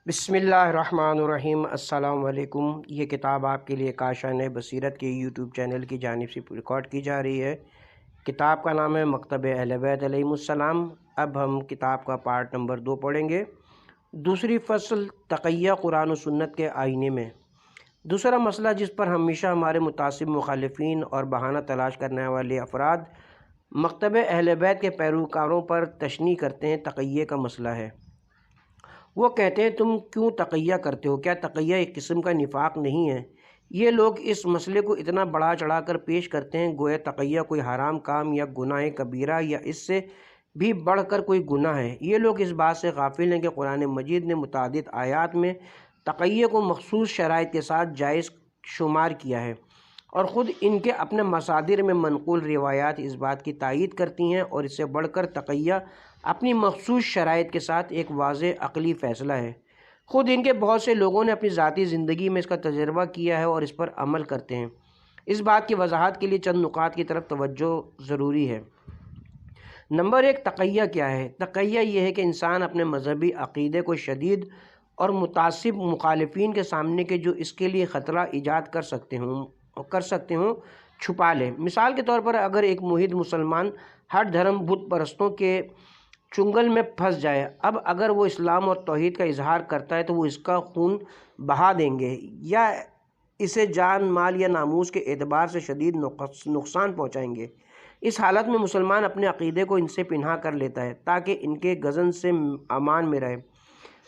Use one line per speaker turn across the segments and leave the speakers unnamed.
بسم اللہ الرحمن الرحیم۔ السلام علیکم۔ یہ کتاب آپ کے لیے کاشان بصیرت کے یوٹیوب چینل کی جانب سے ریکارڈ کی جا رہی ہے۔ کتاب کا نام ہے مکتب اہل بیت علیہم السلام۔ اب ہم کتاب کا پارٹ نمبر 2 پڑھیں گے۔ دوسری فصل، تقیہ قرآن و سنت کے آئینے میں۔ دوسرا مسئلہ جس پر ہمیشہ ہمارے متعصب مخالفین اور بہانہ تلاش کرنے والے افراد مکتب اہل بیت کے پیروکاروں پر تشنیع کرتے ہیں، تقیہ کا مسئلہ ہے۔ وہ کہتے ہیں تم کیوں تقیہ کرتے ہو؟ کیا تقیہ ایک قسم کا نفاق نہیں ہے؟ یہ لوگ اس مسئلے کو اتنا بڑھا چڑھا کر پیش کرتے ہیں گویا تقیہ کوئی حرام کام یا گناہ کبیرہ یا اس سے بھی بڑھ کر کوئی گناہ ہے۔ یہ لوگ اس بات سے غافل ہیں کہ قرآن مجید نے متعدد آیات میں تقیہ کو مخصوص شرائط کے ساتھ جائز شمار کیا ہے، اور خود ان کے اپنے مصادر میں منقول روایات اس بات کی تائید کرتی ہیں، اور اس سے بڑھ کر تقیہ اپنی مخصوص شرائط کے ساتھ ایک واضح عقلی فیصلہ ہے۔ خود ان کے بہت سے لوگوں نے اپنی ذاتی زندگی میں اس کا تجربہ کیا ہے اور اس پر عمل کرتے ہیں۔ اس بات کی وضاحت کے لیے چند نکات کی طرف توجہ ضروری ہے۔ نمبر 1، تقیہ کیا ہے؟ تقیہ یہ ہے کہ انسان اپنے مذہبی عقیدے کو شدید اور متعصب مخالفین کے سامنے کے جو اس کے لیے خطرہ ایجاد کر سکتے ہوں چھپا لے۔ مثال کے طور پر اگر ایک موحد مسلمان ہر دھرم بت پرستوں کے چنگل میں پھنس جائے، اب اگر وہ اسلام اور توحید کا اظہار کرتا ہے تو وہ اس کا خون بہا دیں گے یا اسے جان مال یا ناموس کے اعتبار سے شدید نقصان پہنچائیں گے۔ اس حالت میں مسلمان اپنے عقیدے کو ان سے پنہا کر لیتا ہے تاکہ ان کے غضن سے امان میں رہے۔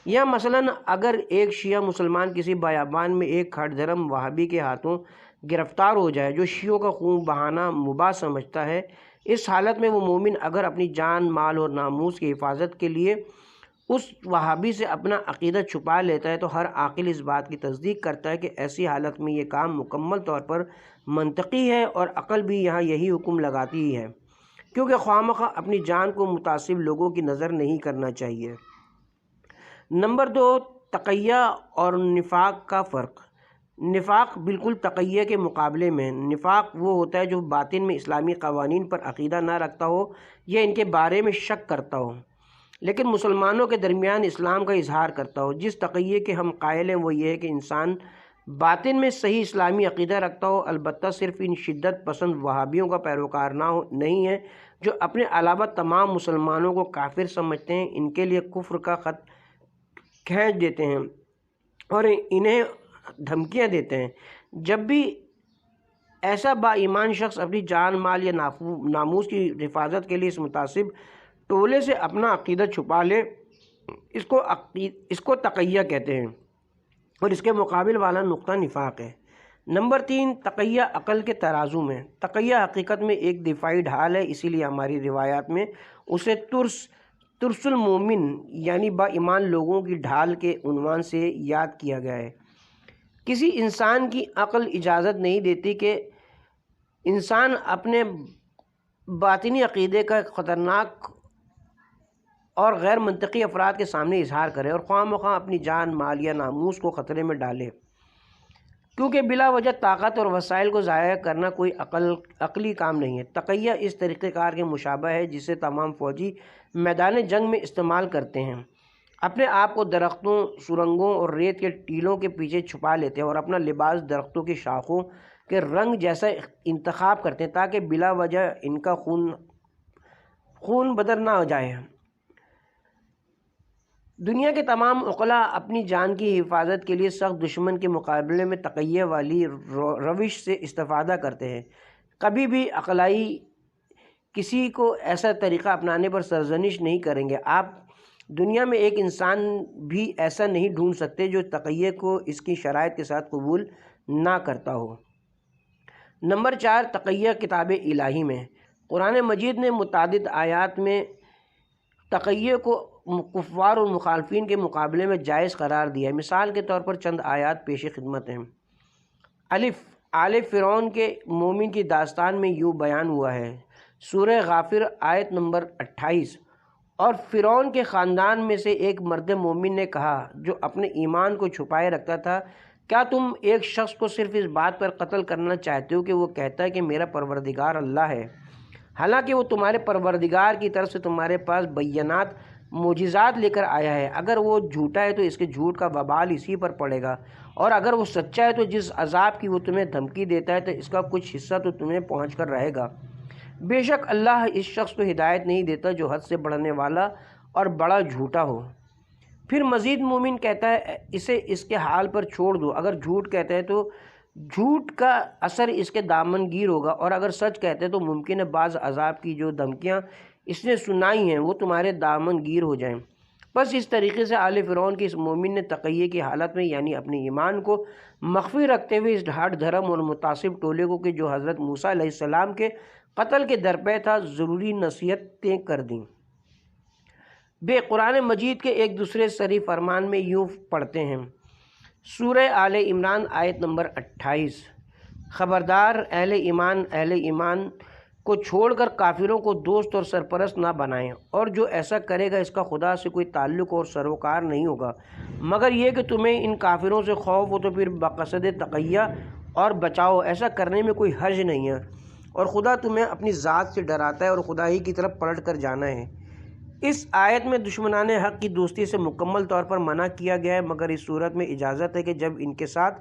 یا مثلاً اگر ایک شیعہ مسلمان کسی بیابان میں ایک ہر دھرم وہابی کے ہاتھوں گرفتار ہو جائے جو شیعوں کا خون بہانا مباح سمجھتا ہے، اس حالت میں وہ مومن اگر اپنی جان مال اور ناموس کی حفاظت کے لیے اس وہابی سے اپنا عقیدہ چھپا لیتا ہے تو ہر عاقل اس بات کی تصدیق کرتا ہے کہ ایسی حالت میں یہ کام مکمل طور پر منطقی ہے، اور عقل بھی یہاں یہی حکم لگاتی ہی ہے، کیونکہ خواہ مخواہ اپنی جان کو متعصب لوگوں کی نظر نہیں کرنا چاہیے۔ نمبر 2، تقیہ اور نفاق کا فرق۔ نفاق بالکل تقیہ کے مقابلے میں۔ نفاق وہ ہوتا ہے جو باطن میں اسلامی قوانین پر عقیدہ نہ رکھتا ہو یا ان کے بارے میں شک کرتا ہو، لیکن مسلمانوں کے درمیان اسلام کا اظہار کرتا ہو۔ جس تقیہ کے ہم قائل ہیں وہ یہ ہے کہ انسان باطن میں صحیح اسلامی عقیدہ رکھتا ہو، البتہ صرف ان شدت پسند وہابیوں کا پیروکار نہیں ہے جو اپنے علاوہ تمام مسلمانوں کو کافر سمجھتے ہیں، ان کے لیے کفر کا خط کھینچ دیتے ہیں اور انہیں دھمکیاں دیتے ہیں۔ جب بھی ایسا با ایمان شخص اپنی جان مال یا ناموس کی حفاظت کے لیے اس متعصب ٹولے سے اپنا عقیدہ چھپا لے، اس کو تقیہ کہتے ہیں، اور اس کے مقابل والا نقطہ نفاق ہے۔ نمبر 3، تقیہ عقل کے ترازو میں۔ تقیہ حقیقت میں ایک دفاعی ڈھال ہے، اسی لیے ہماری روایات میں اسے ترس المومن یعنی با ایمان لوگوں کی ڈھال کے عنوان سے یاد کیا گیا ہے۔ کسی انسان کی عقل اجازت نہیں دیتی کہ انسان اپنے باطنی عقیدے کا خطرناک اور غیر منطقی افراد کے سامنے اظہار کرے اور خواہ مخواہ اپنی جان مال یا ناموس کو خطرے میں ڈالے، کیونکہ بلا وجہ طاقت اور وسائل کو ضائع کرنا کوئی عقلی کام نہیں ہے۔ تقیہ اس طریقہ کار کے مشابہ ہے جسے تمام فوجی میدان جنگ میں استعمال کرتے ہیں۔ اپنے آپ کو درختوں، سرنگوں اور ریت کے ٹیلوں کے پیچھے چھپا لیتے ہیں اور اپنا لباس درختوں کی شاخوں کے رنگ جیسا انتخاب کرتے ہیں تاکہ بلا وجہ ان کا خون بدر نہ ہو جائے۔ دنیا کے تمام عقلاء اپنی جان کی حفاظت کے لیے سخت دشمن کے مقابلے میں تقیہ والی روش سے استفادہ کرتے ہیں۔ کبھی بھی عقلائی کسی کو ایسا طریقہ اپنانے پر سرزنش نہیں کریں گے۔ آپ دنیا میں ایک انسان بھی ایسا نہیں ڈھونڈ سکتے جو تقیہ کو اس کی شرائط کے ساتھ قبول نہ کرتا ہو۔ نمبر 4، تقیہ کتاب الہی میں۔ قرآن مجید نے متعدد آیات میں تقیہ کو کفار اور مخالفین کے مقابلے میں جائز قرار دیا ہے۔ مثال کے طور پر چند آیات پیش خدمت ہیں۔ آل فرعون کے مومن کی داستان میں یوں بیان ہوا ہے، سورہ غافر آیت نمبر 28، اور فرعون کے خاندان میں سے ایک مرد مومن نے کہا جو اپنے ایمان کو چھپائے رکھتا تھا، کیا تم ایک شخص کو صرف اس بات پر قتل کرنا چاہتے ہو کہ وہ کہتا ہے کہ میرا پروردگار اللہ ہے، حالانکہ وہ تمہارے پروردگار کی طرف سے تمہارے پاس بینات معجزات لے کر آیا ہے، اگر وہ جھوٹا ہے تو اس کے جھوٹ کا وبال اسی پر پڑے گا، اور اگر وہ سچا ہے تو جس عذاب کی وہ تمہیں دھمکی دیتا ہے تو اس کا کچھ حصہ تو تمہیں پہنچ کر رہے گا۔ بے شک اللہ اس شخص کو ہدایت نہیں دیتا جو حد سے بڑھنے والا اور بڑا جھوٹا ہو۔ پھر مزید مومن کہتا ہے اسے اس کے حال پر چھوڑ دو، اگر جھوٹ کہتا ہے تو جھوٹ کا اثر اس کے دامن گیر ہوگا، اور اگر سچ کہتے ہیں تو ممکن ہے بعض عذاب کی جو دھمکیاں اس نے سنائی ہیں وہ تمہارے دامن گیر ہو جائیں۔ بس اس طریقے سے آل فرعون کے اس مومن نے تقیہ کی حالت میں یعنی اپنے ایمان کو مخفی رکھتے ہوئے اس ہٹ دھرم اور متعصب ٹولے کو کہ جو حضرت موسیٰ علیہ السلام کے قتل کے درپے تھا ضروری نصیحتیں کر دیں۔ بے قرآن مجید کے ایک دوسرے صریح فرمان میں یوں پڑھتے ہیں، سورہ آل عمران آیت نمبر 28، خبردار اہل ایمان کو چھوڑ کر کافروں کو دوست اور سرپرست نہ بنائیں، اور جو ایسا کرے گا اس کا خدا سے کوئی تعلق اور سروکار نہیں ہوگا مگر یہ کہ تمہیں ان کافروں سے خوف ہو تو پھر بقصد تقیہ اور بچاؤ، ایسا کرنے میں کوئی حرج نہیں ہے، اور خدا تمہیں اپنی ذات سے ڈراتا ہے اور خدا ہی کی طرف پلٹ کر جانا ہے۔ اس آیت میں دشمنان حق کی دوستی سے مکمل طور پر منع کیا گیا ہے، مگر اس صورت میں اجازت ہے کہ جب ان کے ساتھ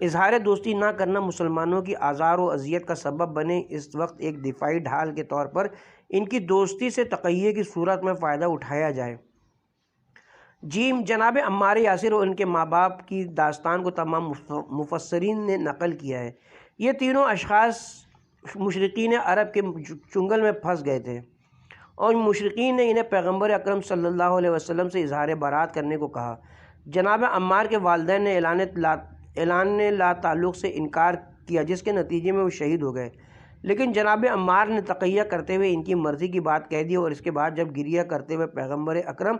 اظہار دوستی نہ کرنا مسلمانوں کی آزار و اذیت کا سبب بنے، اس وقت ایک دفاعی ڈھال کے طور پر ان کی دوستی سے تقیہ کی صورت میں فائدہ اٹھایا جائے۔ جناب عمار یاسر اور ان کے ماں باپ کی داستان کو تمام مفسرین نے نقل کیا ہے۔ یہ تینوں اشخاص مشرکین عرب کے چنگل میں پھنس گئے تھے، اور مشرکین نے انہیں پیغمبر اکرم صلی اللہ علیہ وسلم سے اظہار برات کرنے کو کہا۔ جناب عمار کے والدین نے اعلان لا تعلق سے انکار کیا، جس کے نتیجے میں وہ شہید ہو گئے، لیکن جناب عمار نے تقیہ کرتے ہوئے ان کی مرضی کی بات کہہ دی، اور اس کے بعد جب گریہ کرتے ہوئے پیغمبر اکرم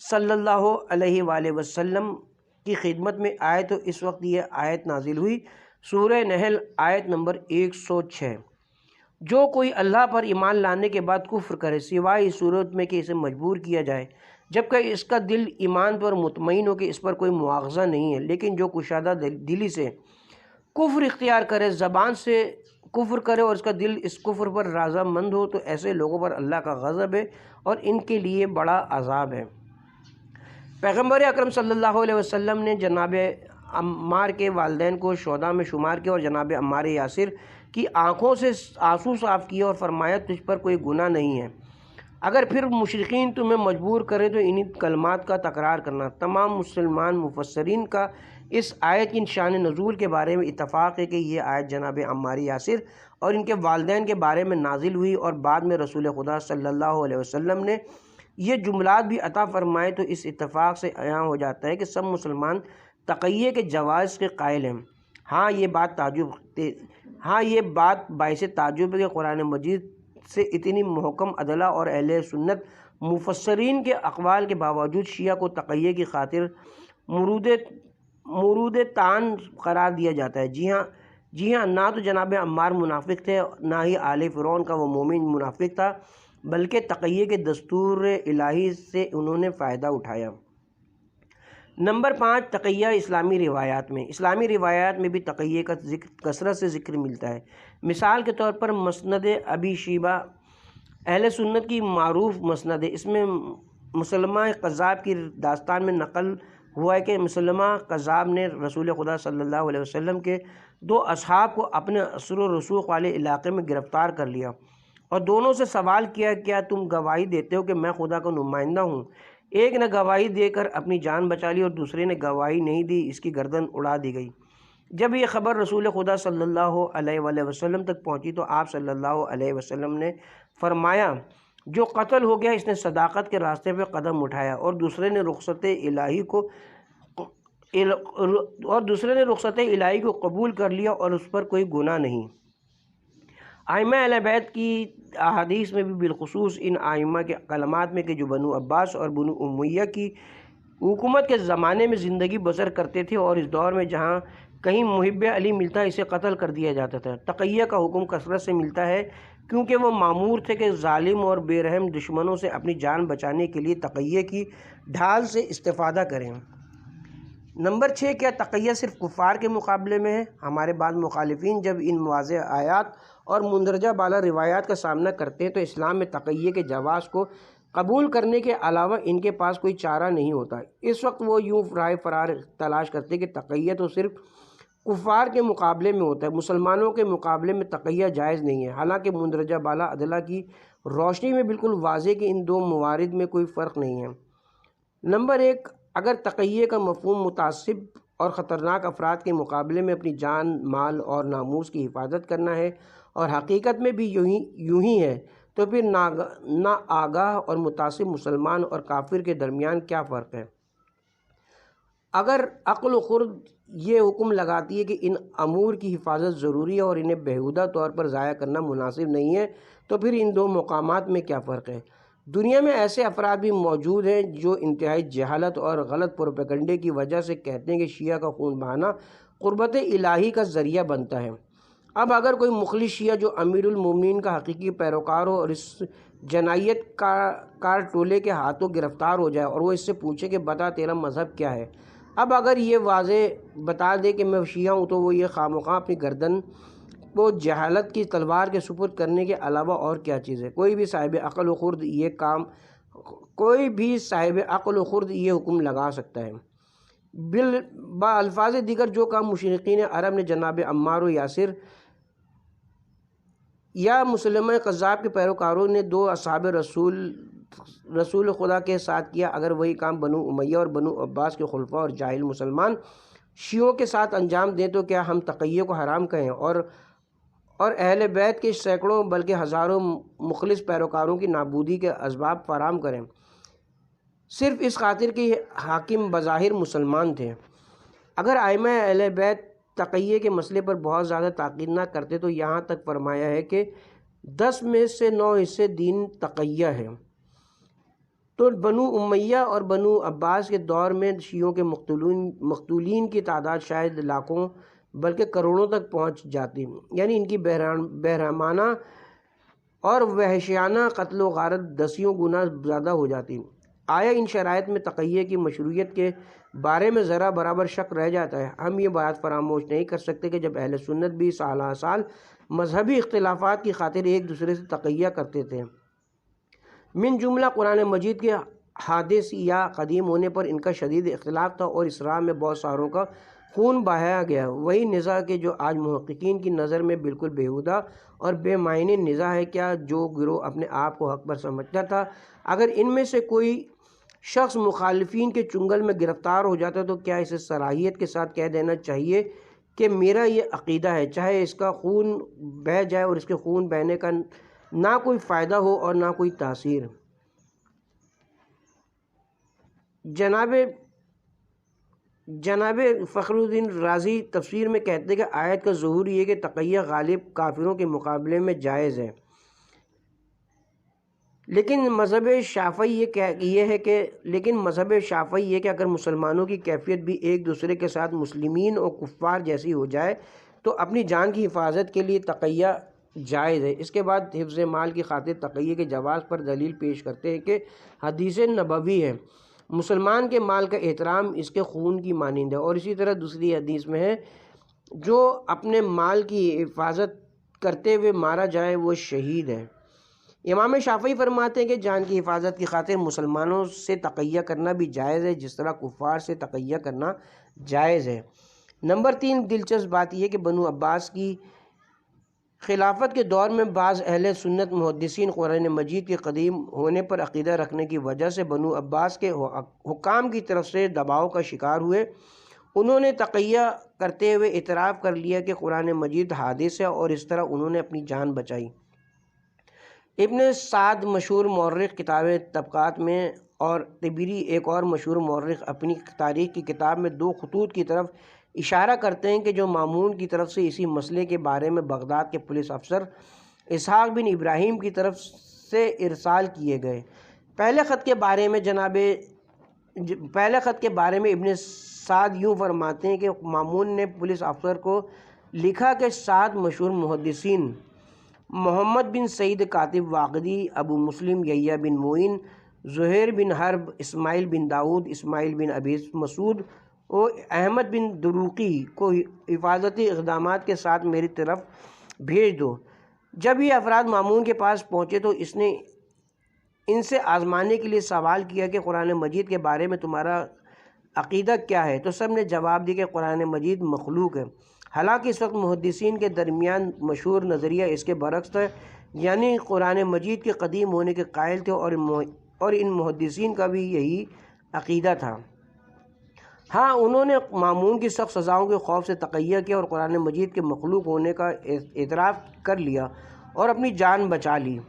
صلی اللہ علیہ وآلہ وسلم کی خدمت میں آئے تو اس وقت یہ آیت نازل ہوئی، سورہ نحل آیت نمبر 106، جو کوئی اللہ پر ایمان لانے کے بعد کفر کرے سوائے اس صورت میں کہ اسے مجبور کیا جائے، جبکہ اس کا دل ایمان پر مطمئن ہو کہ اس پر کوئی مواخذہ نہیں ہے، لیکن جو کشادہ دلی سے کفر اختیار کرے، زبان سے کفر کرے اور اس کا دل اس کفر پر رضا مند ہو، تو ایسے لوگوں پر اللہ کا غضب ہے اور ان کے لیے بڑا عذاب ہے۔ پیغمبر اکرم صلی اللہ علیہ وسلم نے جناب عمار کے والدین کو شہداء میں شمار کیا، اور جناب عمار یاسر کی آنکھوں سے آنسو صاف کیے اور فرمایا تجھ پر کوئی گناہ نہیں ہے، اگر پھر مشرکین تمہیں مجبور کرے تو انہی کلمات کا تکرار کرنا۔ تمام مسلمان مفسرین کا اس آیت کی شان نزول کے بارے میں اتفاق ہے کہ یہ آیت جناب عمار یاسر اور ان کے والدین کے بارے میں نازل ہوئی، اور بعد میں رسول خدا صلی اللہ علیہ وسلم نے یہ جملات بھی عطا فرمائے، تو اس اتفاق سے عیاں ہو جاتا ہے کہ سب مسلمان تقیہ کے جواز کے قائل ہیں۔ ہاں یہ بات باعث تعجب ہے کہ قرآن مجید سے اتنی محکم عدلہ اور اہل سنت مفسرین کے اقوال کے باوجود شیعہ کو تقیہ کی خاطر مورود طعن قرار دیا جاتا ہے۔ جی ہاں، نہ تو جناب عمار منافق تھے، نہ ہی آل فرعون کا وہ مومن منافق تھا، بلکہ تقیہ کے دستور الہی سے انہوں نے فائدہ اٹھایا۔ نمبر 5، تقیہ اسلامی روایات میں۔ اسلامی روایات میں بھی تقیہ کا کثرت سے ذکر ملتا ہے۔ مثال کے طور پر مسند ابی شیبہ اہل سنت کی معروف مسند ہے، اس میں مسلمہ قذاب کی داستان میں نقل ہوا ہے کہ مسلمہ قذاب نے رسول خدا صلی اللہ علیہ وسلم کے 2 اصحاب کو اپنے اثر و رسوخ والے علاقے میں گرفتار کر لیا، اور دونوں سے سوال کیا کیا تم گواہی دیتے ہو کہ میں خدا کا نمائندہ ہوں؟ ایک نے گواہی دے کر اپنی جان بچا لی اور دوسرے نے گواہی نہیں دی، اس کی گردن اڑا دی گئی۔ جب یہ خبر رسول خدا صلی اللہ علیہ وآلہ وسلم تک پہنچی تو آپ صلی اللہ علیہ وسلم نے فرمایا جو قتل ہو گیا اس نے صداقت کے راستے پہ قدم اٹھایا، اور دوسرے نے رخصت الہی کو قبول کر لیا اور اس پر کوئی گناہ نہیں۔ ائمہ اہل بیت کی احادیث میں بھی بالخصوص ان ائمہ کے کلمات میں کہ جو بنو عباس اور بنو امیہ کی حکومت کے زمانے میں زندگی بسر کرتے تھے، اور اس دور میں جہاں کہیں محب علی ملتا اسے قتل کر دیا جاتا تھا۔ تقیہ کا حکم کثرت سے ملتا ہے کیونکہ وہ مامور تھے کہ ظالم اور بے رحم دشمنوں سے اپنی جان بچانے کے لیے تقیہ کی ڈھال سے استفادہ کریں۔ نمبر 6، کیا تقیہ صرف کفار کے مقابلے میں ہے؟ ہمارے بعض مخالفین جب ان واضح آیات اور مندرجہ بالا روایات کا سامنا کرتے ہیں تو اسلام میں تقیہ کے جواز کو قبول کرنے کے علاوہ ان کے پاس کوئی چارہ نہیں ہوتا۔ اس وقت وہ یوں راہ فرار تلاش کرتے کہ تقیہ تو صرف کفار کے مقابلے میں ہوتا ہے، مسلمانوں کے مقابلے میں تقیہ جائز نہیں ہے، حالانکہ مندرجہ بالا ادلہ کی روشنی میں بالکل واضح کہ ان دو موارد میں کوئی فرق نہیں ہے۔ نمبر ایک، اگر تقیہ کا مفہوم متعصب اور خطرناک افراد کے مقابلے میں اپنی جان، مال اور ناموس کی حفاظت کرنا ہے اور حقیقت میں بھی یوں ہی ہے، تو پھر ناآگاہ اور متعصب مسلمان اور کافر کے درمیان کیا فرق ہے؟ اگر عقل و خرد یہ حکم لگاتی ہے کہ ان امور کی حفاظت ضروری ہے اور انہیں بیہودہ طور پر ضائع کرنا مناسب نہیں ہے، تو پھر ان دو مقامات میں کیا فرق ہے؟ دنیا میں ایسے افراد بھی موجود ہیں جو انتہائی جہالت اور غلط پروپیگنڈے کی وجہ سے کہتے ہیں کہ شیعہ کا خون بہانا قربت الہی کا ذریعہ بنتا ہے۔ اب اگر کوئی مخلص شیعہ جو امیر المومنین کا حقیقی پیروکار ہو اور اس جنائیت کار ٹولے کے ہاتھوں گرفتار ہو جائے اور وہ اس سے پوچھے کہ بتا تیرا مذہب کیا ہے، اب اگر یہ واضح بتا دے کہ میں شیعہ ہوں، تو وہ یہ خواہ اپنی گردن کو جہالت کی تلوار کے سپرد کرنے کے علاوہ اور کیا چیز ہے؟ کوئی بھی صاحب عقل و خرد یہ حکم لگا سکتا ہے۔ الفاظ دیگر جو کام مشرقین عرب نے جناب عمار و یاسر یا مسلمہ قذاب کے پیروکاروں نے دو اصحاب رسول خدا کے ساتھ کیا، اگر وہی کام بنو امیہ اور بنو عباس کے خلفاء اور جاہل مسلمان شیعوں کے ساتھ انجام دیں تو کیا ہم تقیہ کو حرام کہیں اور اہل بیت کے سینکڑوں بلکہ ہزاروں مخلص پیروکاروں کی نابودی کے اسباب فراہم کریں، صرف اس خاطر کہ حاکم بظاہر مسلمان تھے؟ اگر ائمہ اہل بیت تقیہ کے مسئلے پر بہت زیادہ تاکید نہ کرتے تو یہاں تک فرمایا ہے کہ 10 میں سے 9 حصے دین تقیہ ہے، تو بنو امیہ اور بنو عباس کے دور میں شیعوں کے مقتولین کی تعداد شاید لاکھوں بلکہ کروڑوں تک پہنچ جاتی، یعنی ان کی بہرحمانہ اور وحشیانہ قتل و غارت 10 گنا زیادہ ہو جاتی۔ آیا ان شرائط میں تقیہ کی مشروعیت کے بارے میں ذرا برابر شک رہ جاتا ہے؟ ہم یہ بات فراموش نہیں کر سکتے کہ جب اہل سنت بھی سال مذہبی اختلافات کی خاطر ایک دوسرے سے تقیہ کرتے تھے، من جملہ قرآن مجید کے حادث یا قدیم ہونے پر ان کا شدید اختلاف تھا اور اس راہ میں بہت ساروں کا خون بہایا گیا، وہی نزاع کہ جو آج محققین کی نظر میں بالکل بیہودہ اور بے معنی نزاع ہے۔ کیا جو گروہ اپنے آپ کو حق پر سمجھتا تھا، اگر ان میں سے کوئی شخص مخالفین کے چنگل میں گرفتار ہو جاتا تو کیا اسے صلاحیت کے ساتھ کہہ دینا چاہیے کہ میرا یہ عقیدہ ہے، چاہے اس کا خون بہہ جائے اور اس کے خون بہنے کا نہ کوئی فائدہ ہو اور نہ کوئی تاثیر؟ جناب فخر الدین رازی تفسیر میں کہتے ہیں کہ آیت کا ظہور یہ کہ تقیہ غالب کافروں کے مقابلے میں جائز ہے، لیکن مذہب شافعی یہ ہے کہ اگر مسلمانوں کی کیفیت بھی ایک دوسرے کے ساتھ مسلمین اور کفار جیسی ہو جائے تو اپنی جان کی حفاظت کے لیے تقیہ جائز ہے۔ اس کے بعد حفظ مال کی خاطر تقیہ کے جواز پر دلیل پیش کرتے ہیں کہ حدیث نبوی ہے، مسلمان کے مال کا احترام اس کے خون کی مانند ہے، اور اسی طرح دوسری حدیث میں ہے جو اپنے مال کی حفاظت کرتے ہوئے مارا جائے وہ شہید ہے۔ امام شافعی فرماتے ہیں کہ جان کی حفاظت کی خاطر مسلمانوں سے تقیہ کرنا بھی جائز ہے جس طرح کفار سے تقیہ کرنا جائز ہے۔ نمبر 3، دلچسپ بات یہ کہ بنو عباس کی خلافت کے دور میں بعض اہل سنت محدثین قرآن مجید کے قدیم ہونے پر عقیدہ رکھنے کی وجہ سے بنو عباس کے حکام کی طرف سے دباؤ کا شکار ہوئے۔ انہوں نے تقیہ کرتے ہوئے اعتراف کر لیا کہ قرآن مجید حادث ہے اور اس طرح انہوں نے اپنی جان بچائی۔ ابن سعد مشہور مورخ کتاب طبقات میں اور طبری ایک اور مشہور مورخ اپنی تاریخ کی کتاب میں 2 خطوط کی طرف اشارہ کرتے ہیں کہ جو مامون کی طرف سے اسی مسئلے کے بارے میں بغداد کے پولیس افسر اسحاق بن ابراہیم کی طرف سے ارسال کیے گئے۔ پہلے خط کے بارے میں ابن سعد یوں فرماتے ہیں کہ مامون نے پولیس افسر کو لکھا کہ 7 مشہور محدثین محمد بن سعید کاتب واقدی، ابو مسلم یحییٰ بن معین، زہیر بن حرب، اسماعیل بن داؤد، اسماعیل بن ابی مسعود اور احمد بن دروقی کو حفاظتی اقدامات کے ساتھ میری طرف بھیج دو۔ جب یہ افراد مامون کے پاس پہنچے تو اس نے ان سے آزمانے کے لیے سوال کیا کہ قرآن مجید کے بارے میں تمہارا عقیدہ کیا ہے، تو سب نے جواب دی کہ قرآن مجید مخلوق ہے۔ حالانکہ اس وقت محدثین کے درمیان مشہور نظریہ اس کے برعکس تھا، یعنی قرآن مجید کے قدیم ہونے کے قائل تھے اور ان محدثین کا بھی یہی عقیدہ تھا۔ ہاں، انہوں نے مامون کی سخت سزاؤں کے خوف سے تقیہ کیا اور قرآن مجید کے مخلوق ہونے کا اعتراف کر لیا اور اپنی جان بچا لی۔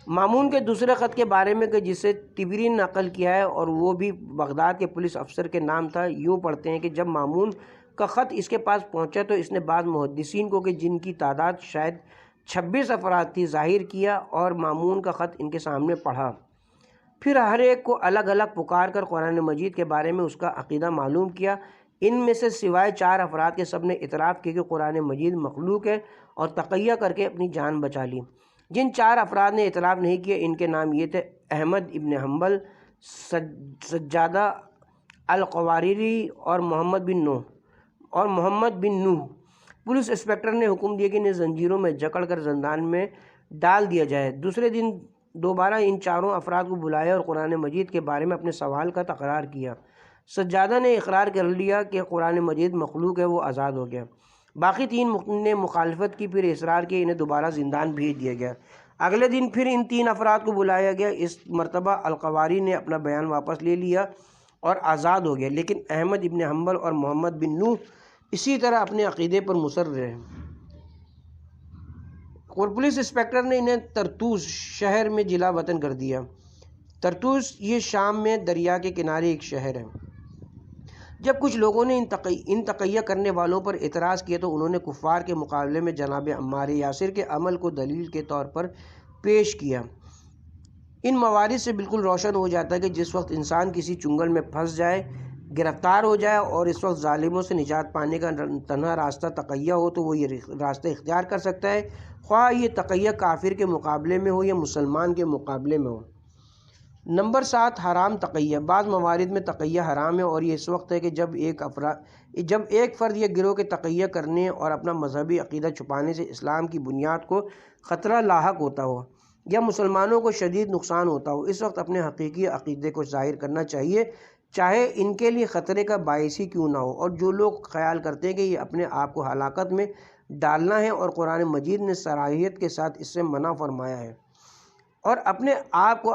مامون کے دوسرے خط کے بارے میں کہ جسے طبری نے نقل کیا ہے اور وہ بھی بغداد کے پولیس افسر کے نام تھا، یوں پڑھتے ہیں کہ جب مامون کا خط اس کے پاس پہنچا تو اس نے بعض محدثین کو کہ جن کی تعداد شاید 26 افراد تھی ظاہر کیا اور مامون کا خط ان کے سامنے پڑھا۔ پھر ہر ایک کو الگ الگ پکار کر قرآن مجید کے بارے میں اس کا عقیدہ معلوم کیا۔ ان میں سے سوائے 4 افراد کے سب نے اعتراف کیا کہ قرآن مجید مخلوق ہے اور تقیہ کر کے اپنی جان بچا لی۔ جن 4 افراد نے اعتراف نہیں کیا ان کے نام یہ تھے: احمد ابن حنبل، سجادہ القواریری اور محمد بن نوح۔ پولیس انسپکٹر نے حکم دیا کہ انہیں زنجیروں میں جکڑ کر زندان میں ڈال دیا جائے۔ دوسرے دن دوبارہ ان 4 افراد کو بلایا اور قرآن مجید کے بارے میں اپنے سوال کا تکرار کیا۔ سجادہ نے اقرار کر لیا کہ قرآن مجید مخلوق ہے، وہ آزاد ہو گیا۔ باقی 3 نے مخالفت کی، پھر اصرار کیا، انہیں دوبارہ زندان بھیج دیا گیا۔ اگلے دن پھر ان 3 افراد کو بلایا گیا۔ اس مرتبہ القواری نے اپنا بیان واپس لے لیا اور آزاد ہو گیا، لیکن احمد ابن حنبل اور محمد بن نوح اسی طرح اپنے عقیدے پر مصر رہے۔ اور پولیس انسپکٹر نے انہیں طرطوس شہر میں جلا وطن کر دیا۔ طرطوس یہ شام میں دریا کے کنارے ایک شہر ہے۔ جب کچھ لوگوں نے ان تقیہ کرنے والوں پر اعتراض کیا تو انہوں نے کفار کے مقابلے میں جناب عمار یاسر کے عمل کو دلیل کے طور پر پیش کیا۔ ان موارد سے بالکل روشن ہو جاتا ہے کہ جس وقت انسان کسی چنگل میں پھنس جائے، گرفتار ہو جائے اور اس وقت ظالموں سے نجات پانے کا تنہا راستہ تقیہ ہو تو وہ یہ راستہ اختیار کر سکتا ہے، خواہ یہ تقیہ کافر کے مقابلے میں ہو یا مسلمان کے مقابلے میں ہو۔ نمبر 7، حرام تقیہ۔ بعض موارد میں تقیہ حرام ہے اور یہ اس وقت ہے کہ جب ایک فرد یا گروہ کے تقیہ کرنے اور اپنا مذہبی عقیدہ چھپانے سے اسلام کی بنیاد کو خطرہ لاحق ہوتا ہو یا مسلمانوں کو شدید نقصان ہوتا ہو، اس وقت اپنے حقیقی عقیدے کو ظاہر کرنا چاہیے، چاہے ان کے لیے خطرے کا باعث ہی کیوں نہ ہو۔ اور جو لوگ خیال کرتے ہیں کہ یہ اپنے آپ کو ہلاکت میں ڈالنا ہے اور قرآن مجید نے صراحت کے ساتھ اس سے منع فرمایا ہے اور اپنے آپ کو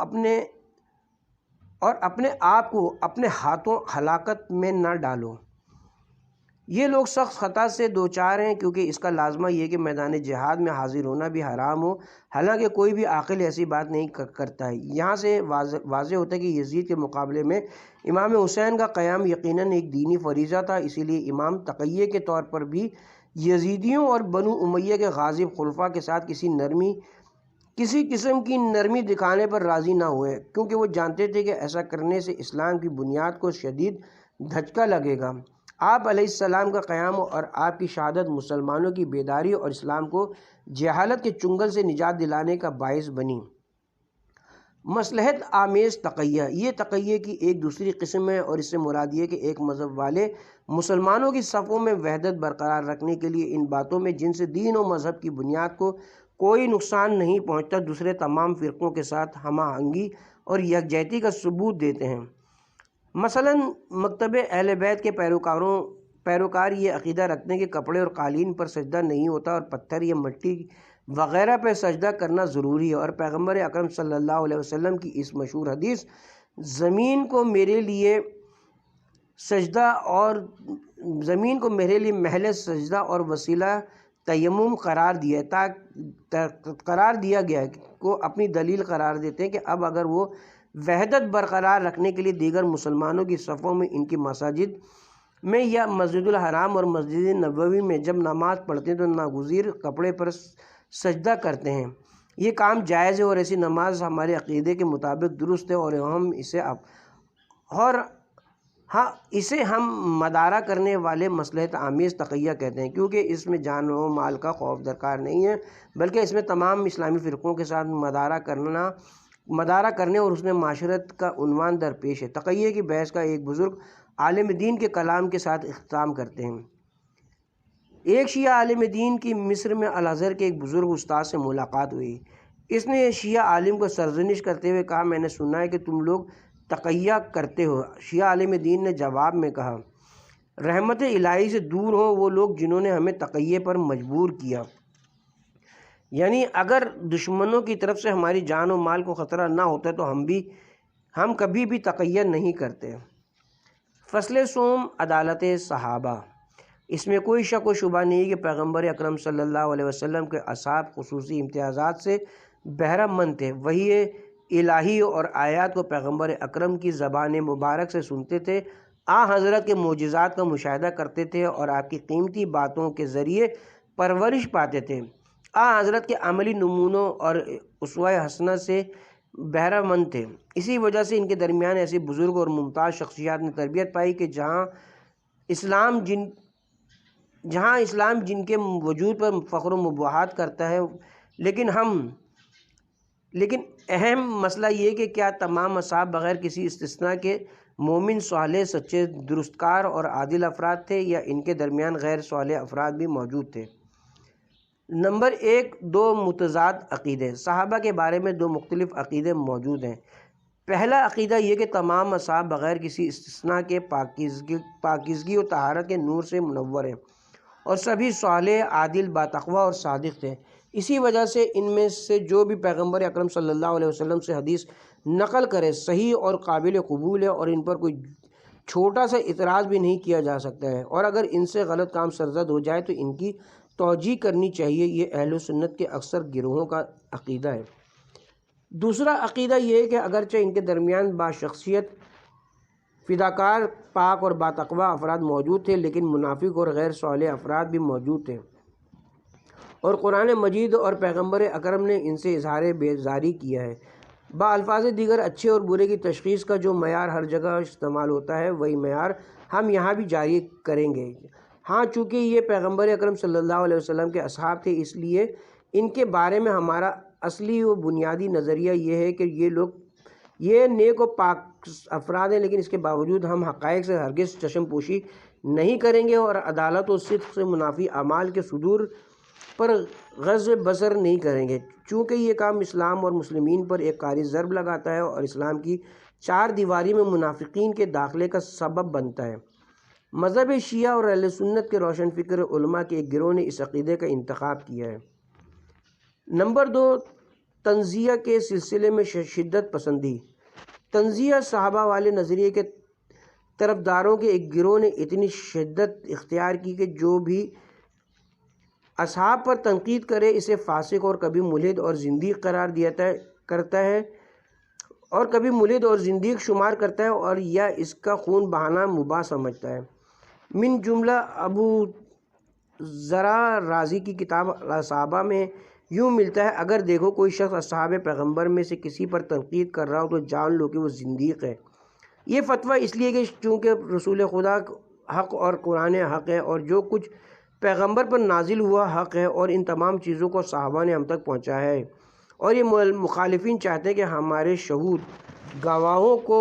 اپنے ہاتھوں ہلاکت میں نہ ڈالو، یہ لوگ سخت خطا سے دوچار ہیں، کیونکہ اس کا لازمہ یہ کہ میدان جہاد میں حاضر ہونا بھی حرام ہو، حالانکہ کوئی بھی عاقل ایسی بات نہیں کرتا ہے۔ یہاں سے واضح ہوتا ہے کہ یزید کے مقابلے میں امام حسین کا قیام یقیناً ایک دینی فریضہ تھا، اسی لیے امام تقیہ کے طور پر بھی یزیدیوں اور بنو امیہ کے غاضب خلفاء کے ساتھ کسی قسم کی نرمی دکھانے پر راضی نہ ہوئے، کیونکہ وہ جانتے تھے کہ ایسا کرنے سے اسلام کی بنیاد کو شدید دھچکا لگے گا۔ آپ علیہ السلام کا قیام اور آپ کی شہادت مسلمانوں کی بیداری اور اسلام کو جہالت کے چنگل سے نجات دلانے کا باعث بنی۔ مصلحت آمیز تقیہ، یہ تقیہ کی ایک دوسری قسم ہے اور اس سے مراد یہ کہ ایک مذہب والے مسلمانوں کی صفوں میں وحدت برقرار رکھنے کے لیے ان باتوں میں جن سے دین و مذہب کی بنیاد کو کوئی نقصان نہیں پہنچتا دوسرے تمام فرقوں کے ساتھ ہم آہنگی اور یکجہتی کا ثبوت دیتے ہیں۔ مثلا مکتب اہل بیت کے پیروکار یہ عقیدہ رکھتے ہیں کہ کپڑے اور قالین پر سجدہ نہیں ہوتا اور پتھر یا مٹی وغیرہ پہ سجدہ کرنا ضروری ہے، اور پیغمبر اکرم صلی اللہ علیہ وسلم کی اس مشہور حدیث زمین کو میرے لیے محل سجدہ اور وسیلہ تیمم قرار دیا گیا کو اپنی دلیل قرار دیتے ہیں کہ اب اگر وہ وحدت برقرار رکھنے کے لیے دیگر مسلمانوں کی صفوں میں ان کی مساجد میں یا مسجد الحرام اور مسجد نبوی میں جب نماز پڑھتے ہیں تو ناگزیر کپڑے پر سجدہ کرتے ہیں، یہ کام جائز ہے اور ایسی نماز ہمارے عقیدے کے مطابق درست ہے اور اسے ہم مدارہ کرنے والے مصلحت آمیز تقیہ کہتے ہیں، کیونکہ اس میں جان و مال کا خوف درکار نہیں ہے، بلکہ اس میں تمام اسلامی فرقوں کے ساتھ مدارہ کرنے اور اس میں معاشرت کا عنوان درپیش ہے۔ تقیہ کی بحث کا ایک بزرگ عالم دین کے کلام کے ساتھ اختتام کرتے ہیں۔ ایک شیعہ عالم دین کی مصر میں الازہر کے ایک بزرگ استاد سے ملاقات ہوئی۔ اس نے شیعہ عالم کو سرزنش کرتے ہوئے کہا، میں نے سنا ہے کہ تم لوگ تقیہ کرتے ہو۔ شیعہ عالم دین نے جواب میں کہا، رحمت الہی سے دور ہوں وہ لوگ جنہوں نے ہمیں تقیہ پر مجبور کیا۔ یعنی اگر دشمنوں کی طرف سے ہماری جان و مال کو خطرہ نہ ہوتا تو ہم کبھی بھی تقیہ نہیں کرتے۔ فصل سوم، عدالت صحابہ۔ اس میں کوئی شک و شبہ نہیں کہ پیغمبر اکرم صلی اللہ علیہ وسلم کے اصحاب خصوصی امتیازات سے بہرہ مند تھے۔ وحی الہی اور آیات کو پیغمبر اکرم کی زبان مبارک سے سنتے تھے، حضرت کے معجزات کا مشاہدہ کرتے تھے اور آپ کی قیمتی باتوں کے ذریعے پرورش پاتے تھے۔ حضرت کے عملی نمونوں اور اسوہ حسنہ سے بہرہ مند تھے۔ اسی وجہ سے ان کے درمیان ایسی بزرگ اور ممتاز شخصیات نے تربیت پائی کہ جہاں اسلام جن کے وجود پر فخر و مباحات کرتا ہے، لیکن اہم مسئلہ یہ کہ کیا تمام اصحاب بغیر کسی استثناء کے مومن، صالح، سچے، درستکار اور عادل افراد تھے، یا ان کے درمیان غیر صالح افراد بھی موجود تھے؟ نمبر 1، 2 متضاد عقیدے۔ صحابہ کے بارے میں 2 مختلف عقیدے موجود ہیں۔ پہلا عقیدہ یہ کہ تمام اصحاب بغیر کسی استثناء کے پاکیزگی و طہارت کے نور سے منور ہیں اور سبھی صالح، عادل، باتقوی اور صادق تھے۔ اسی وجہ سے ان میں سے جو بھی پیغمبر اکرم صلی اللہ علیہ وسلم سے حدیث نقل کرے صحیح اور قابل قبول ہے اور ان پر کوئی چھوٹا سا اعتراض بھی نہیں کیا جا سکتا ہے، اور اگر ان سے غلط کام سرزد ہو جائے تو ان کی توجیہ کرنی چاہیے۔ یہ اہل سنت کے اکثر گروہوں کا عقیدہ ہے۔ دوسرا عقیدہ یہ ہے کہ اگرچہ ان کے درمیان باشخصیت، فداکار، پاک اور باتقوی افراد موجود تھے، لیکن منافق اور غیر صالح افراد بھی موجود تھے، اور قرآن مجید اور پیغمبر اکرم نے ان سے اظہار بیزاری کیا ہے۔ بالفاظ دیگر، اچھے اور برے کی تشخیص کا جو معیار ہر جگہ استعمال ہوتا ہے، وہی معیار ہم یہاں بھی جاری کریں گے۔ چونکہ یہ پیغمبر اکرم صلی اللہ علیہ وسلم کے اصحاب تھے، اس لیے ان کے بارے میں ہمارا اصلی و بنیادی نظریہ یہ ہے کہ یہ نیک و پاک افراد ہیں، لیکن اس کے باوجود ہم حقائق سے ہرگز چشم پوشی نہیں کریں گے اور عدالت و صدق سے منافی اعمال کے صدور پر غض بصر نہیں کریں گے، چونکہ یہ کام اسلام اور مسلمین پر ایک کاری ضرب لگاتا ہے اور اسلام کی 4 دیواری میں منافقین کے داخلے کا سبب بنتا ہے۔ مذہب شیعہ اور اہل سنت کے روشن فکر علماء کے ایک گروہ نے اس عقیدے کا انتخاب کیا ہے۔ نمبر 2، تنزیہ کے سلسلے میں شدت پسندی۔ تنزیہ صحابہ والے نظریے کے طرفداروں کے ایک گروہ نے اتنی شدت اختیار کی کہ جو بھی اصحاب پر تنقید کرے اسے فاسق اور کبھی ملحد اور زندیق قرار کرتا ہے، اور کبھی ملحد اور زندیق شمار کرتا ہے، اور یا اس کا خون بہانا مباح سمجھتا ہے۔ من جملہ ابو زرع رازی کی کتاب الصحابہ میں یوں ملتا ہے، اگر دیکھو کوئی شخص اصحاب پیغمبر میں سے کسی پر تنقید کر رہا ہو تو جان لو کہ وہ زندیق ہے۔ یہ فتویٰ اس لیے کہ چونکہ رسول خدا حق اور قرآن حق ہے، اور جو کچھ پیغمبر پر نازل ہوا حق ہے، اور ان تمام چیزوں کو صحابہ نے ہم تک پہنچایا ہے، اور یہ مخالفین چاہتے ہیں کہ ہمارے شہود گواہوں کو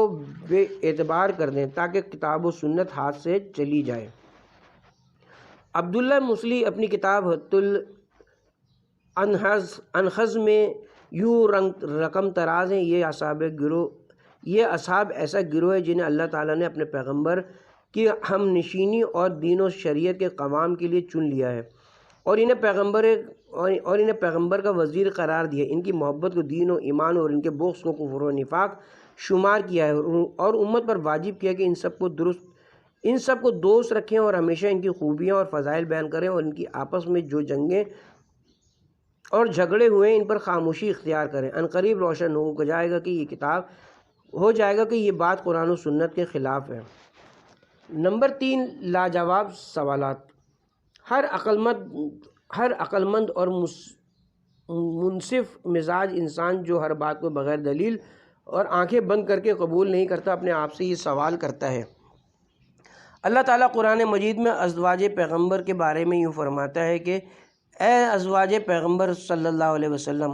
بے اعتبار کر دیں تاکہ کتاب و سنت ہاتھ سے چلی جائے۔ عبداللہ مصلی اپنی کتاب حت الانخذ میں یوں رقم تراز ہیں، یہ اصحاب ایسا گروہ ہے جنہیں اللہ تعالیٰ نے اپنے پیغمبر کی ہم نشینی اور دین و شریعت کے قوام کے لیے چن لیا ہے، اور انہیں پیغمبر کا وزیر قرار دیا، ان کی محبت کو دین و ایمان اور ان کے بغض کو کفر و نفاق شمار کیا ہے، اور امت پر واجب کیا کہ ان سب کو دوست رکھیں اور ہمیشہ ان کی خوبیاں اور فضائل بیان کریں، اور ان کی آپس میں جو جنگیں اور جھگڑے ہوئے ان پر خاموشی اختیار کریں۔ عنقریب روشن ہو جائے گا کہ یہ بات قرآن و سنت کے خلاف ہے۔ نمبر 3، لاجواب سوالات۔ ہر عقل مند اور منصف مزاج انسان جو ہر بات کو بغیر دلیل اور آنکھیں بند کر کے قبول نہیں کرتا، اپنے آپ سے یہ سوال کرتا ہے۔ اللہ تعالیٰ قرآن مجید میں ازواج پیغمبر کے بارے میں یوں فرماتا ہے کہ اے ازواج پیغمبر صلی اللہ علیہ وسلم،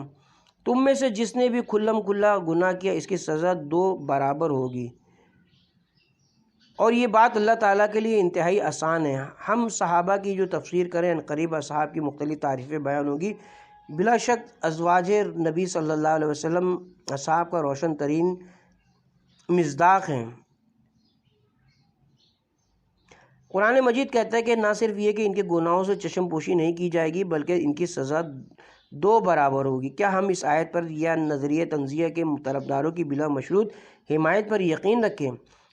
تم میں سے جس نے بھی کھلم کھلا گناہ کیا اس کی سزا 2 برابر ہوگی، اور یہ بات اللہ تعالیٰ کے لیے انتہائی آسان ہے۔ ہم صحابہ کی جو تفسیر کریں، عنقریب اصحاب کی مختلف تعریفیں بیان ہوگی۔ بلا شک ازواج نبی صلی اللہ علیہ وسلم اصحاب کا روشن ترین مصداق ہیں۔ قرآن مجید کہتا ہے کہ نہ صرف یہ کہ ان کے گناہوں سے چشم پوشی نہیں کی جائے گی بلکہ ان کی سزا دو برابر ہوگی۔ کیا ہم اس آیت پر یا نظریہ تنزیہ کے طرفداروں کی بلا مشروط حمایت پر یقین رکھیں؟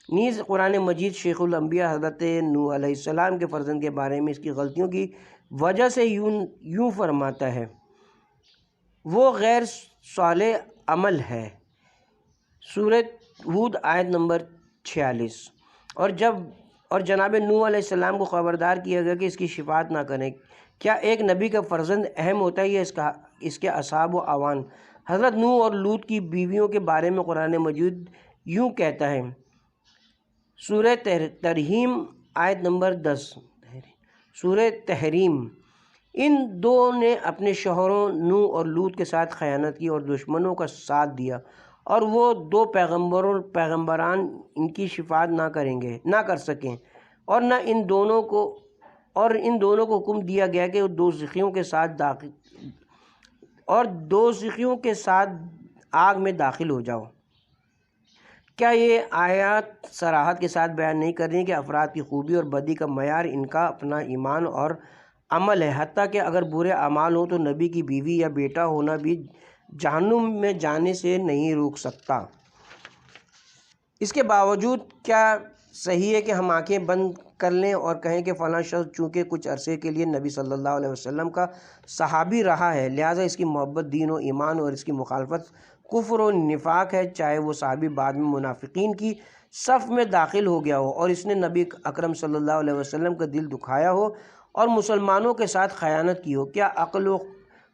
نیز قرآن مجید شیخ الانبیاء حضرت نوح علیہ السلام کے فرزند کے بارے میں اس کی غلطیوں کی وجہ سے یوں فرماتا ہے، وہ غیر صالح عمل ہے، سورۃ ہود آیت نمبر 46۔ اور جناب نوح علیہ السلام کو خبردار کیا گیا کہ اس کی شفاعت نہ کریں۔ کیا ایک نبی کا فرزند اہم ہوتا ہے یا اس کے اصحاب و اعوان؟ حضرت نوح اور لوط کی بیویوں کے بارے میں قرآن مجید یوں کہتا ہے، سورہ ترحیم آیت نمبر 10، سورہ تحریم، ان دو نے اپنے شوہروں نوح اور لوط کے ساتھ خیانت کی اور دشمنوں کا ساتھ دیا، اور وہ دو پیغمبران ان کی شفاعت نہ کر سکیں، اور ان دونوں کو حکم دیا گیا کہ دوزخیوں کے ساتھ آگ میں داخل ہو جاؤ۔ کیا یہ آیات صراحت کے ساتھ بیان نہیں کر رہی کہ افراد کی خوبی اور بدی کا معیار ان کا اپنا ایمان اور عمل ہے؟ حتیٰ کہ اگر برے اعمال ہوں تو نبی کی بیوی یا بیٹا ہونا بھی جہنم میں جانے سے نہیں روک سکتا۔ اس کے باوجود کیا صحیح ہے کہ ہم آنکھیں بند کر لیں اور کہیں کہ فلاں شخص چونکہ کچھ عرصے کے لیے نبی صلی اللہ علیہ وسلم کا صحابی رہا ہے لہٰذا اس کی محبت دین و ایمان اور اس کی مخالفت کفر و نفاق ہے، چاہے وہ صحابی بعد میں منافقین کی صف میں داخل ہو گیا ہو اور اس نے نبی اکرم صلی اللہ علیہ وسلم کا دل دکھایا ہو اور مسلمانوں کے ساتھ خیانت کی ہو؟ کیا عقل و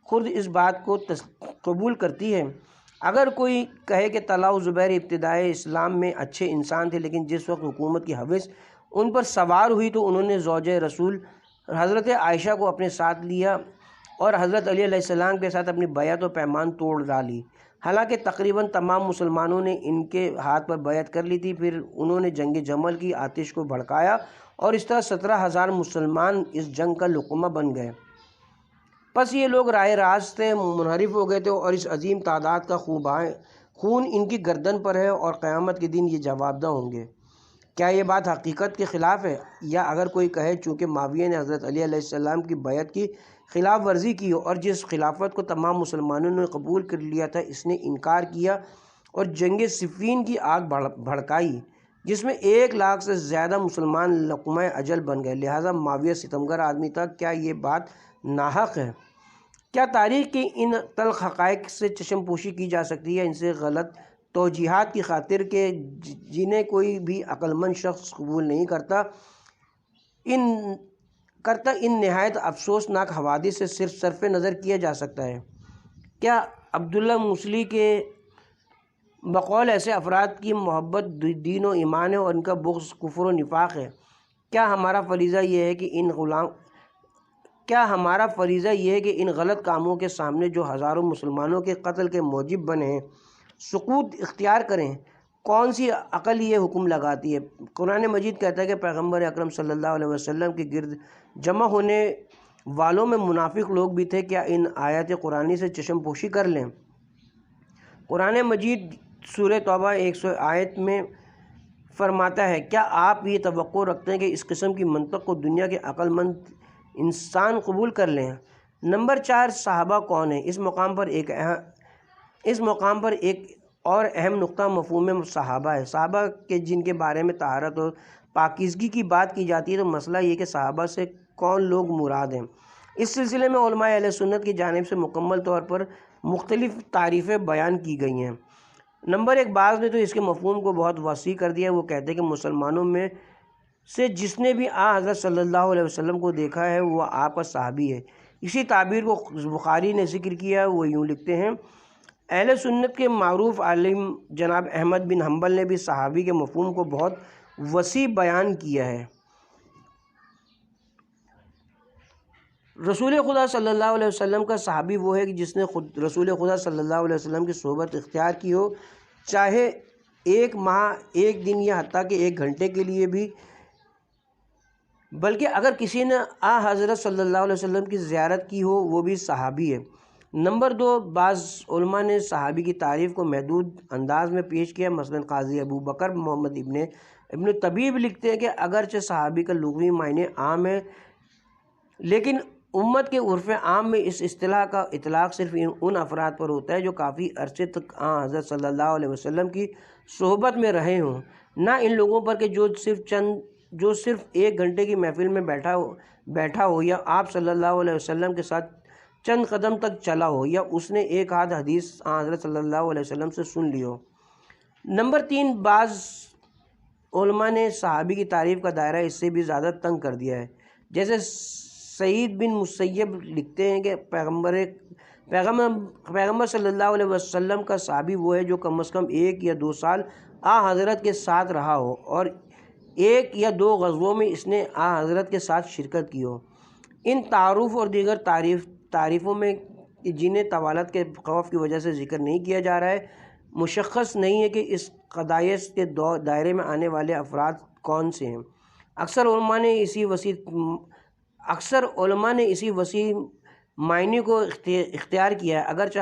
خرد اس بات کو قبول کرتی ہے؟ اگر کوئی کہے کہ طلحہ و زبیر ابتدائے اسلام میں اچھے انسان تھے لیکن جس وقت حکومت کی ہوس ان پر سوار ہوئی تو انہوں نے زوجہ رسول حضرت عائشہ کو اپنے ساتھ لیا اور حضرت علی علیہ السلام کے ساتھ اپنی بیعت و پیمان توڑ ڈالی، حالانکہ تقریباً تمام مسلمانوں نے ان کے ہاتھ پر بیعت کر لی تھی۔ پھر انہوں نے جنگ جمل کی آتش کو بھڑکایا اور اس طرح 17,000 مسلمان اس جنگ کا لقمہ بن گئے۔ پس یہ لوگ راہ راست سے منحرف ہو گئے تھے اور اس عظیم تعداد کا خون ان کی گردن پر ہے اور قیامت کے دن یہ جوابدہ ہوں گے۔ کیا یہ بات حقیقت کے خلاف ہے؟ یا اگر کوئی کہے چونکہ معاویہ نے حضرت علی علیہ السلام کی بیعت کی خلاف ورزی کی اور جس خلافت کو تمام مسلمانوں نے قبول کر لیا تھا اس نے انکار کیا اور جنگ صفین کی آگ بھڑکائی جس میں 1 لاکھ سے زیادہ مسلمان لقمہ اجل بن گئے، لہٰذا معاویہ ستمگر آدمی تھا، کیا یہ بات ناحق ہے؟ کیا تاریخ کی ان تلخ حقائق سے چشم پوشی کی جا سکتی ہے ان سے غلط توجیہات کی خاطر کہ جنہیں کوئی بھی عقل مند شخص قبول نہیں کرتا؟ ان نہایت افسوسناک حوادث سے صرف صرف نظر کیا جا سکتا ہے۔ کیا عبداللہ موصلی کے بقول ایسے افراد کی محبت دین و ایمان ہے اور ان کا بغض کفر و نفاق ہے؟ کیا ہمارا فریضہ یہ ہے کہ ان غلط کاموں کے سامنے جو ہزاروں مسلمانوں کے قتل کے موجب بنے ہیں سکوت اختیار کریں؟ کون سی عقل یہ حکم لگاتی ہے؟ قرآن مجید کہتا ہے کہ پیغمبر اکرم صلی اللہ علیہ وسلم کے گرد جمع ہونے والوں میں منافق لوگ بھی تھے، کیا ان آیات قرآنی سے چشم پوشی کر لیں؟ قرآن مجید سورہ توبہ 100 آیت میں فرماتا ہے، کیا آپ یہ توقع رکھتے ہیں کہ اس قسم کی منطق کو دنیا کے عقل مند انسان قبول کر لیں؟ نمبر 4، صحابہ کون ہیں؟ اس مقام پر ایک اور اہم نقطہ مفہوم صحابہ ہے۔ صحابہ کے جن کے بارے میں طہارت اور پاکیزگی کی بات کی جاتی ہے تو مسئلہ یہ کہ صحابہ سے کون لوگ مراد ہیں۔ اس سلسلے میں علماء اہل سنت کی جانب سے مکمل طور پر مختلف تعریفیں بیان کی گئی ہیں۔ نمبر 1، بعض نے تو اس کے مفہوم کو بہت وسیع کر دیا، وہ کہتے ہیں کہ مسلمانوں میں سے جس نے بھی حضرت صلی اللہ علیہ وسلم کو دیکھا ہے وہ آپ کا صحابی ہے۔ اسی تعبیر کو بخاری نے ذکر کیا، وہ یوں لکھتے ہیں، اہل سنت کے معروف عالم جناب احمد بن حنبل نے بھی صحابی کے مفہوم کو بہت وسیع بیان کیا ہے۔ رسول خدا صلی اللہ علیہ وسلم کا صحابی وہ ہے کہ جس نے رسول خدا صلی اللہ علیہ وسلم کی صحبت اختیار کی ہو، چاہے 1 ماہ، 1 دن یا حتیٰ کہ 1 گھنٹے کے لیے بھی، بلکہ اگر کسی نے حضرت صلی اللہ علیہ وسلم کی زیارت کی ہو وہ بھی صحابی ہے۔ نمبر 2، بعض علماء نے صحابی کی تعریف کو محدود انداز میں پیش کیا، مثلا قاضی ابو بکر محمد ابن طبیب لکھتے ہیں کہ اگرچہ صحابی کا لغوی معنی عام ہے، لیکن امت کے عرف عام میں اس اصطلاح کا اطلاق صرف ان افراد پر ہوتا ہے جو کافی عرصے تک حضرت صلی اللہ علیہ وسلم کی صحبت میں رہے ہوں، نہ ان لوگوں پر کہ جو صرف 1 گھنٹے کی محفل میں بیٹھا ہو یا آپ صلی اللہ علیہ وسلم کے ساتھ چند قدم تک چلا ہو یا اس نے 1 آدھ حدیث حضرت صلی اللہ علیہ وسلم سے سن لی ہو۔ نمبر 3، بعض علماء نے صحابی کی تعریف کا دائرہ اس سے بھی زیادہ تنگ کر دیا ہے، جیسے سعید بن مسیب لکھتے ہیں کہ پیغمبر صلی اللہ علیہ وسلم کا صحابی وہ ہے جو کم از کم 1 یا 2 سال حضرت کے ساتھ رہا ہو اور 1 یا 2 غزووں میں اس نے حضرت کے ساتھ شرکت کی ہو۔ ان تعارف اور دیگر تعریفوں میں جنہیں طوالت کے خوف کی وجہ سے ذکر نہیں کیا جا رہا ہے، مشخص نہیں ہے کہ اس قدائس کے دائرے میں آنے والے افراد کون سے ہیں۔ اکثر علماء نے اسی وسیع معنی کو اختیار کیا ہے، اگرچہ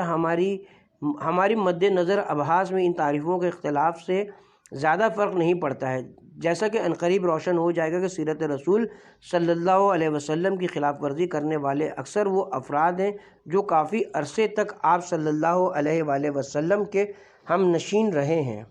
ہماری مد نظر ابحاث میں ان تعریفوں کے اختلاف سے زیادہ فرق نہیں پڑتا ہے، جیسا کہ عنقریب روشن ہو جائے گا کہ سیرت رسول صلی اللہ علیہ وسلم کی خلاف ورزی کرنے والے اکثر وہ افراد ہیں جو کافی عرصے تک آپ صلی اللہ علیہ وسلم کے ہم نشین رہے ہیں۔